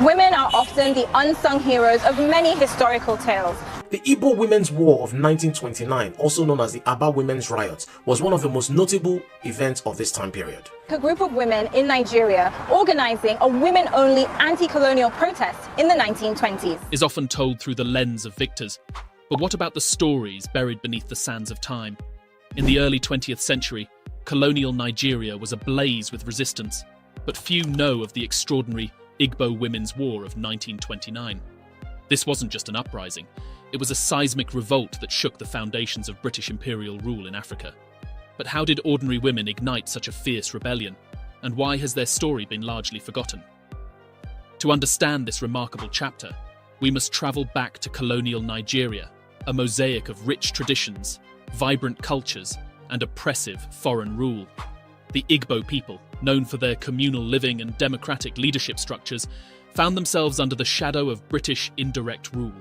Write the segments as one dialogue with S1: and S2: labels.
S1: Women are often the unsung heroes of many historical tales.
S2: The Igbo Women's War of 1929, also known as the Aba Women's Riot, was one of the most notable events of this time period.
S1: A group of women in Nigeria organizing a women-only anti-colonial protest in the 1920s.
S3: Is often told through the lens of victors. But what about the stories buried beneath the sands of time? In the early 20th century, colonial Nigeria was ablaze with resistance, but few know of the extraordinary Igbo Women's War of 1929. This wasn't just an uprising, it was a seismic revolt that shook the foundations of British imperial rule in Africa. But how did ordinary women ignite such a fierce rebellion, and why has their story been largely forgotten? To understand this remarkable chapter, we must travel back to colonial Nigeria, a mosaic of rich traditions, vibrant cultures, and oppressive foreign rule. The Igbo people, known for their communal living and democratic leadership structures, found themselves under the shadow of British indirect rule.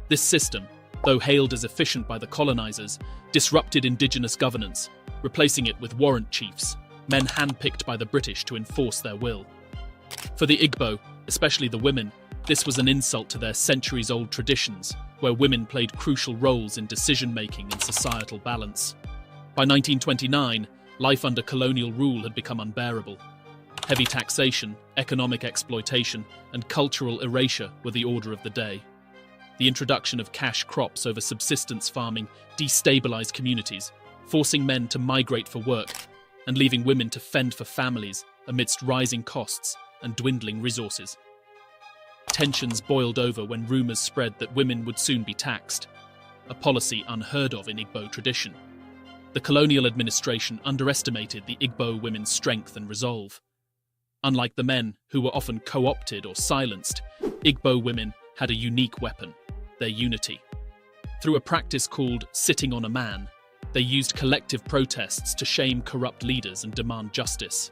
S3: This system, though hailed as efficient by the colonizers, disrupted indigenous governance, replacing it with warrant chiefs, men handpicked by the British to enforce their will. For the Igbo, especially the women, this was an insult to their centuries-old traditions, where women played crucial roles in decision-making and societal balance. By 1929, life under colonial rule had become unbearable. Heavy taxation, economic exploitation, and cultural erasure were the order of the day. The introduction of cash crops over subsistence farming destabilized communities, forcing men to migrate for work and leaving women to fend for families amidst rising costs and dwindling resources. Tensions boiled over when rumors spread that women would soon be taxed, a policy unheard of in Igbo tradition. The colonial administration underestimated the Igbo women's strength and resolve. Unlike the men, who were often co-opted or silenced, Igbo women had a unique weapon, their unity. Through a practice called sitting on a man, they used collective protests to shame corrupt leaders and demand justice.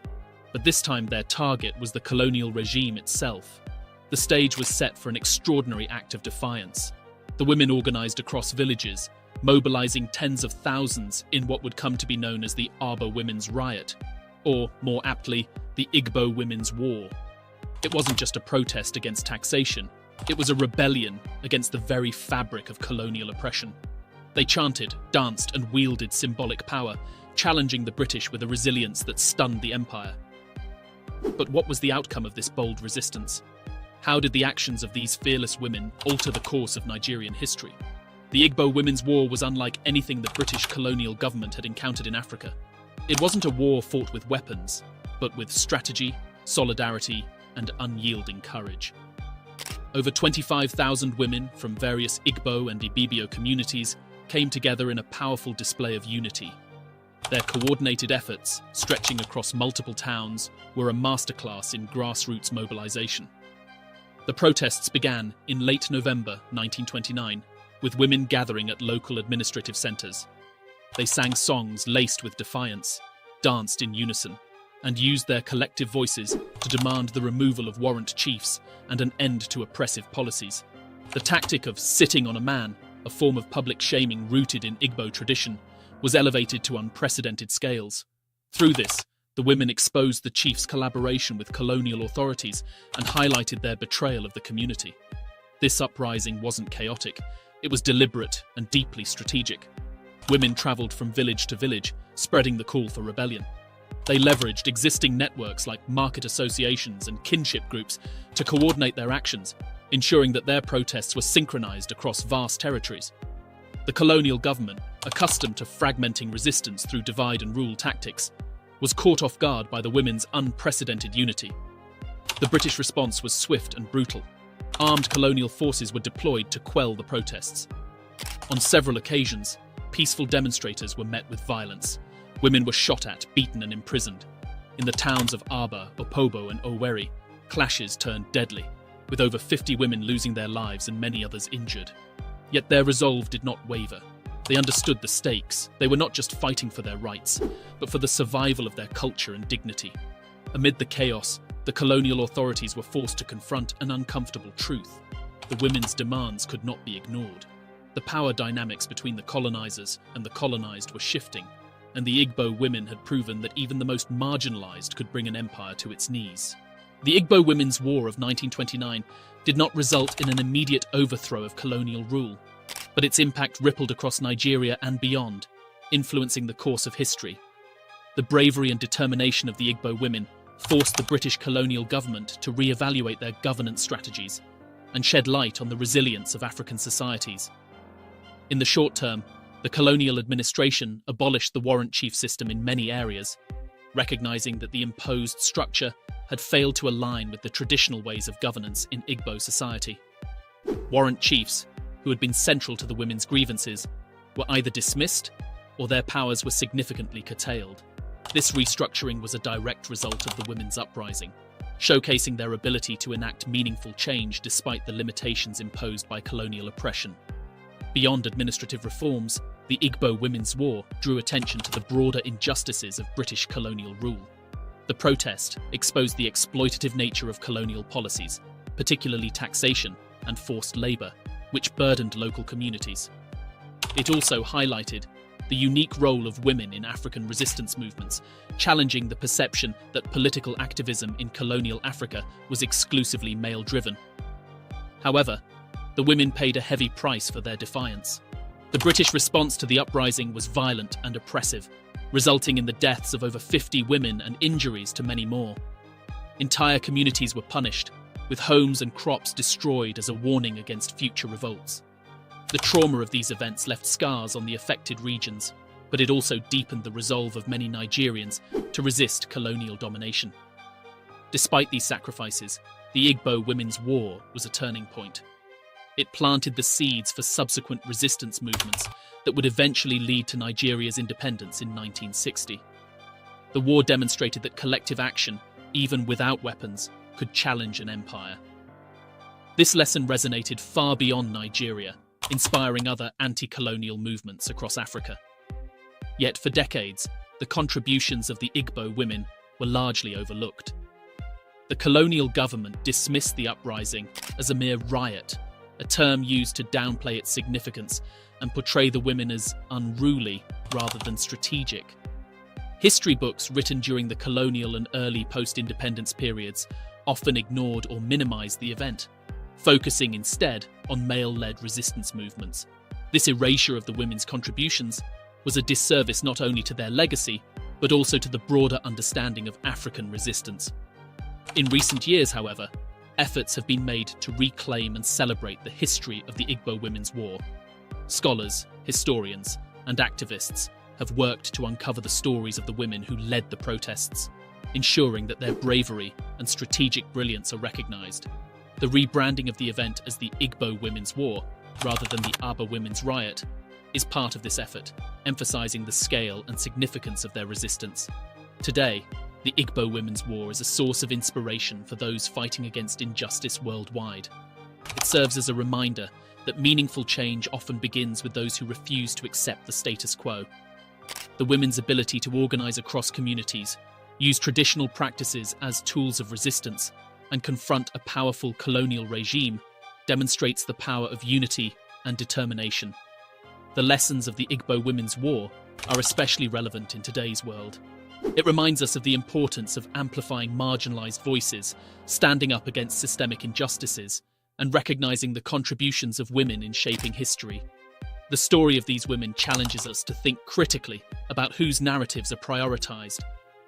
S3: But this time their target was the colonial regime itself. The stage was set for an extraordinary act of defiance. The women organized across villages, mobilizing tens of thousands in what would come to be known as the Aba Women's Riot, or, more aptly, the Igbo Women's War. It wasn't just a protest against taxation, it was a rebellion against the very fabric of colonial oppression. They chanted, danced, and wielded symbolic power, challenging the British with a resilience that stunned the empire. But what was the outcome of this bold resistance? How did the actions of these fearless women alter the course of Nigerian history? The Igbo Women's War was unlike anything the British colonial government had encountered in Africa. It wasn't a war fought with weapons, but with strategy, solidarity, and unyielding courage. Over 25,000 women from various Igbo and Ibibio communities came together in a powerful display of unity. Their coordinated efforts, stretching across multiple towns, were a masterclass in grassroots mobilization. The protests began in late November 1929, with women gathering at local administrative centres. They sang songs laced with defiance, danced in unison, and used their collective voices to demand the removal of warrant chiefs and an end to oppressive policies. The tactic of sitting on a man, a form of public shaming rooted in Igbo tradition, was elevated to unprecedented scales. Through this, the women exposed the chiefs' collaboration with colonial authorities and highlighted their betrayal of the community. This uprising wasn't chaotic, it was deliberate and deeply strategic. Women travelled from village to village, spreading the call for rebellion. They leveraged existing networks like market associations and kinship groups to coordinate their actions, ensuring that their protests were synchronized across vast territories. The colonial government, accustomed to fragmenting resistance through divide and rule tactics, was caught off guard by the women's unprecedented unity. The British response was swift and brutal. Armed colonial forces were deployed to quell the protests. On several occasions, peaceful demonstrators were met with violence. Women were shot at, beaten and imprisoned. In the towns of Aba, Opobo and Owerri, clashes turned deadly, with over 50 women losing their lives and many others injured. Yet their resolve did not waver. They understood the stakes. They were not just fighting for their rights, but for the survival of their culture and dignity. Amid the chaos, the colonial authorities were forced to confront an uncomfortable truth. The women's demands could not be ignored. The power dynamics between the colonizers and the colonized were shifting, and the Igbo women had proven that even the most marginalized could bring an empire to its knees. The Igbo Women's War of 1929 did not result in an immediate overthrow of colonial rule, but its impact rippled across Nigeria and beyond, influencing the course of history. The bravery and determination of the Igbo women forced the British colonial government to re-evaluate their governance strategies and shed light on the resilience of African societies. In the short term, the colonial administration abolished the warrant chief system in many areas, recognizing that the imposed structure had failed to align with the traditional ways of governance in Igbo society. Warrant chiefs, who had been central to the women's grievances, were either dismissed or their powers were significantly curtailed. This restructuring was a direct result of the women's uprising, showcasing their ability to enact meaningful change despite the limitations imposed by colonial oppression. Beyond administrative reforms, the Igbo Women's War drew attention to the broader injustices of British colonial rule. The protest exposed the exploitative nature of colonial policies, particularly taxation and forced labour, which burdened local communities. It also highlighted the unique role of women in African resistance movements, challenging the perception that political activism in colonial Africa was exclusively male-driven. However, the women paid a heavy price for their defiance. The British response to the uprising was violent and oppressive, resulting in the deaths of over 50 women and injuries to many more. Entire communities were punished, with homes and crops destroyed as a warning against future revolts. The trauma of these events left scars on the affected regions, but it also deepened the resolve of many Nigerians to resist colonial domination. Despite these sacrifices, the Igbo Women's War was a turning point. It planted the seeds for subsequent resistance movements that would eventually lead to Nigeria's independence in 1960. The war demonstrated that collective action, even without weapons, could challenge an empire. This lesson resonated far beyond Nigeria, inspiring other anti-colonial movements across Africa. Yet for decades, the contributions of the Igbo women were largely overlooked. The colonial government dismissed the uprising as a mere riot, a term used to downplay its significance and portray the women as unruly rather than strategic. History books written during the colonial and early post-independence periods often ignored or minimized the event, focusing instead on male-led resistance movements. This erasure of the women's contributions was a disservice not only to their legacy, but also to the broader understanding of African resistance. In recent years, however, efforts have been made to reclaim and celebrate the history of the Igbo Women's War. Scholars, historians, and activists have worked to uncover the stories of the women who led the protests, ensuring that their bravery and strategic brilliance are recognized. The rebranding of the event as the Igbo Women's War, rather than the Aba Women's Riot, is part of this effort, emphasizing the scale and significance of their resistance. Today, the Igbo Women's War is a source of inspiration for those fighting against injustice worldwide. It serves as a reminder that meaningful change often begins with those who refuse to accept the status quo. The women's ability to organize across communities, use traditional practices as tools of resistance, and confront a powerful colonial regime demonstrates the power of unity and determination. The lessons of the Igbo Women's War are especially relevant in today's world. It reminds us of the importance of amplifying marginalized voices, standing up against systemic injustices, and recognizing the contributions of women in shaping history. The story of these women challenges us to think critically about whose narratives are prioritized,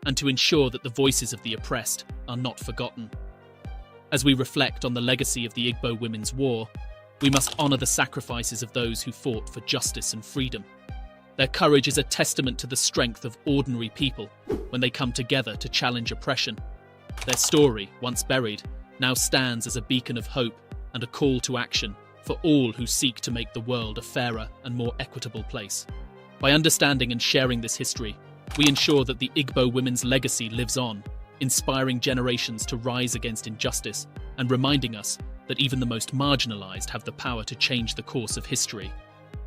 S3: and to ensure that the voices of the oppressed are not forgotten. As we reflect on the legacy of the Igbo Women's War, we must honor the sacrifices of those who fought for justice and freedom. Their courage is a testament to the strength of ordinary people when they come together to challenge oppression. Their story, once buried, now stands as a beacon of hope and a call to action for all who seek to make the world a fairer and more equitable place. By understanding and sharing this history, we ensure that the Igbo women's legacy lives on, inspiring generations to rise against injustice and reminding us that even the most marginalized have the power to change the course of history.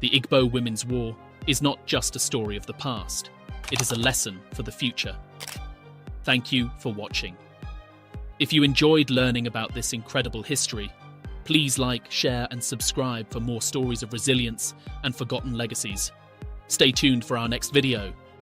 S3: The Igbo Women's War is not just a story of the past, it is a lesson for the future. Thank you for watching. If you enjoyed learning about this incredible history, please like, share and subscribe for more stories of resilience and forgotten legacies. Stay tuned for our next video.